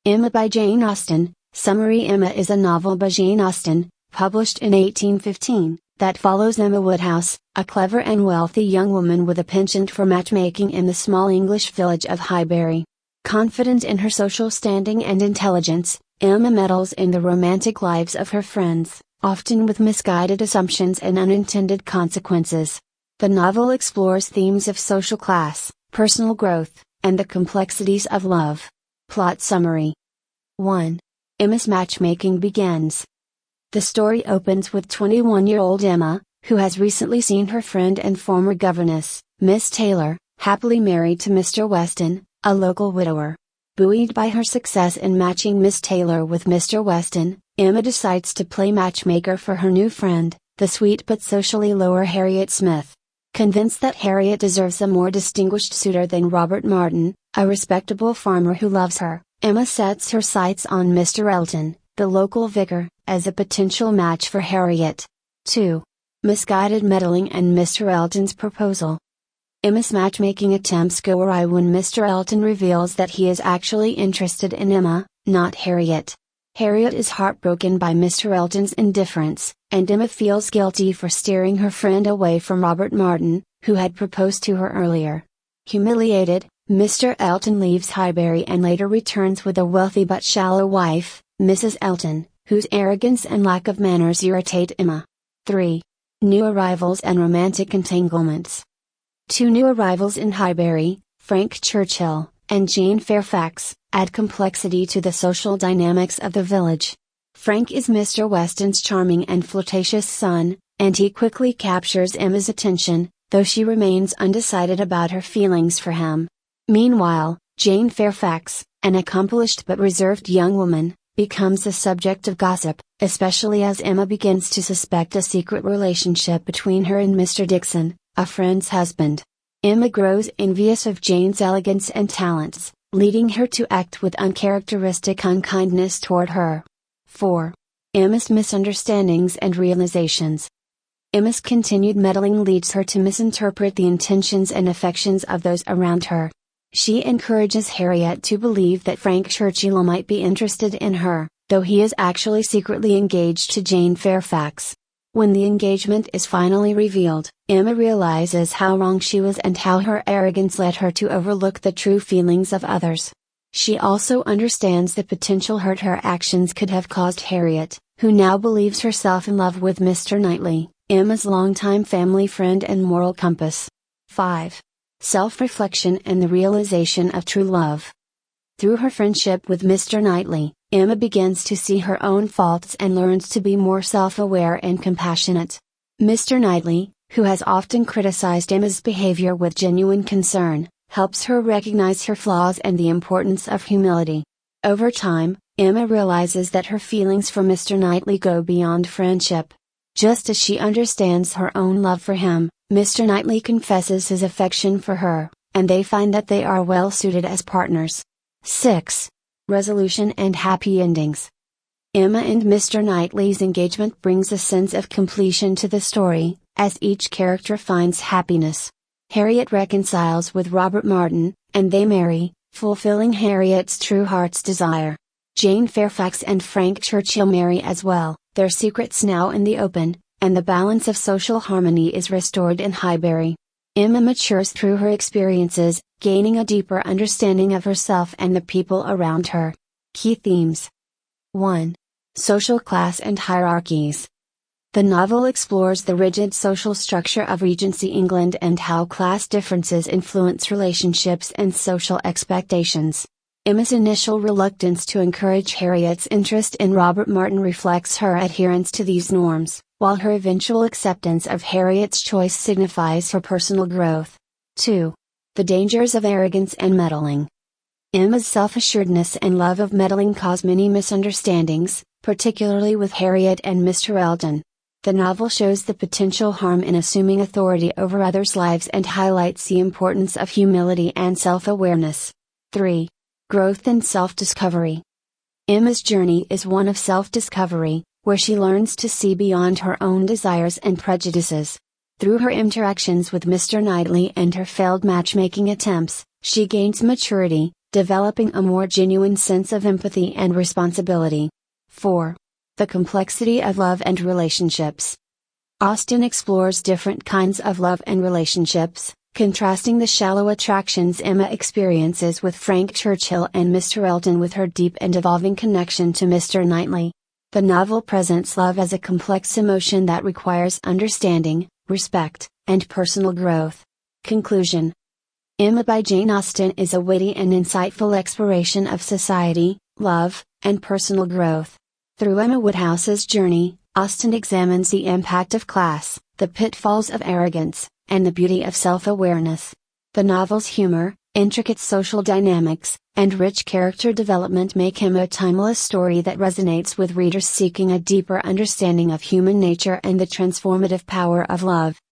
Emma by Jane Austen. Summary: Emma is a novel by Jane Austen, published in 1815, that follows Emma Woodhouse, a clever and wealthy young woman with a penchant for matchmaking in the small English village of Highbury. Confident in her social standing and intelligence, Emma meddles in the romantic lives of her friends, often with misguided assumptions and unintended consequences. The novel explores themes of social class, personal growth, and the complexities of love. Plot summary. 1. Emma's matchmaking begins. The story opens with 21-year-old Emma, who has recently seen her friend and former governess, Miss Taylor, happily married to Mr. Weston, a local widower. Buoyed by her success in matching Miss Taylor with Mr. Weston, Emma decides to play matchmaker for her new friend, the sweet but socially lower Harriet Smith. Convinced that Harriet deserves a more distinguished suitor than Robert Martin, a respectable farmer who loves her, Emma sets her sights on Mr. Elton, the local vicar, as a potential match for Harriet. 2. Misguided meddling and Mr. Elton's proposal. Emma's matchmaking attempts go awry when Mr. Elton reveals that he is actually interested in Emma, not Harriet. Harriet is heartbroken by Mr. Elton's indifference, and Emma feels guilty for steering her friend away from Robert Martin, who had proposed to her earlier. Humiliated, Mr. Elton leaves Highbury and later returns with a wealthy but shallow wife, Mrs. Elton, whose arrogance and lack of manners irritate Emma. 3. New arrivals and romantic entanglements. Two new arrivals in Highbury, Frank Churchill and Jane Fairfax, add complexity to the social dynamics of the village. Frank is Mr. Weston's charming and flirtatious son, and he quickly captures Emma's attention, though she remains undecided about her feelings for him. Meanwhile, Jane Fairfax, an accomplished but reserved young woman, becomes the subject of gossip, especially as Emma begins to suspect a secret relationship between her and Mr. Dixon, a friend's husband. Emma grows envious of Jane's elegance and talents, leading her to act with uncharacteristic unkindness toward her. 4. Emma's misunderstandings and realizations. Emma's continued meddling leads her to misinterpret the intentions and affections of those around her. She encourages Harriet to believe that Frank Churchill might be interested in her, though he is actually secretly engaged to Jane Fairfax. When the engagement is finally revealed, Emma realizes how wrong she was and how her arrogance led her to overlook the true feelings of others. She also understands the potential hurt her actions could have caused Harriet, who now believes herself in love with Mr. Knightley, Emma's longtime family friend and moral compass. 5. Self-reflection and the realization of true love. Through her friendship with Mr. Knightley, Emma begins to see her own faults and learns to be more self-aware and compassionate. Mr. Knightley, who has often criticized Emma's behavior with genuine concern, helps her recognize her flaws and the importance of humility. Over time, Emma realizes that her feelings for Mr. Knightley go beyond friendship. Just as she understands her own love for him, Mr. Knightley confesses his affection for her, and they find that they are well suited as partners. 6. Resolution and happy endings. Emma and Mr. Knightley's engagement brings a sense of completion to the story, as each character finds happiness. Harriet reconciles with Robert Martin, and they marry, fulfilling Harriet's true heart's desire. Jane Fairfax and Frank Churchill marry as well, their secrets now in the open, and the balance of social harmony is restored in Highbury. Emma matures through her experiences, gaining a deeper understanding of herself and the people around her. Key themes. 1. Social class and hierarchies. The novel explores the rigid social structure of Regency England and how class differences influence relationships and social expectations. Emma's initial reluctance to encourage Harriet's interest in Robert Martin reflects her adherence to these norms, while her eventual acceptance of Harriet's choice signifies her personal growth. 2. The dangers of arrogance and meddling. Emma's self-assuredness and love of meddling cause many misunderstandings, particularly with Harriet and Mr. Elton. The novel shows the potential harm in assuming authority over others' lives and highlights the importance of humility and self-awareness. 3. Growth and self-discovery. Emma's journey is one of self-discovery, where she learns to see beyond her own desires and prejudices. Through her interactions with Mr. Knightley and her failed matchmaking attempts, she gains maturity, developing a more genuine sense of empathy and responsibility. 4. The complexity of love and relationships. Austen explores different kinds of love and relationships, contrasting the shallow attractions Emma experiences with Frank Churchill and Mr. Elton with her deep and evolving connection to Mr. Knightley. The novel presents love as a complex emotion that requires understanding, respect, and personal growth. Conclusion. Emma by Jane Austen is a witty and insightful exploration of society, love, and personal growth. Through Emma Woodhouse's journey, Austen examines the impact of class, the pitfalls of arrogance, and the beauty of self-awareness. The novel's humor, intricate social dynamics, and rich character development make Emma a timeless story that resonates with readers seeking a deeper understanding of human nature and the transformative power of love.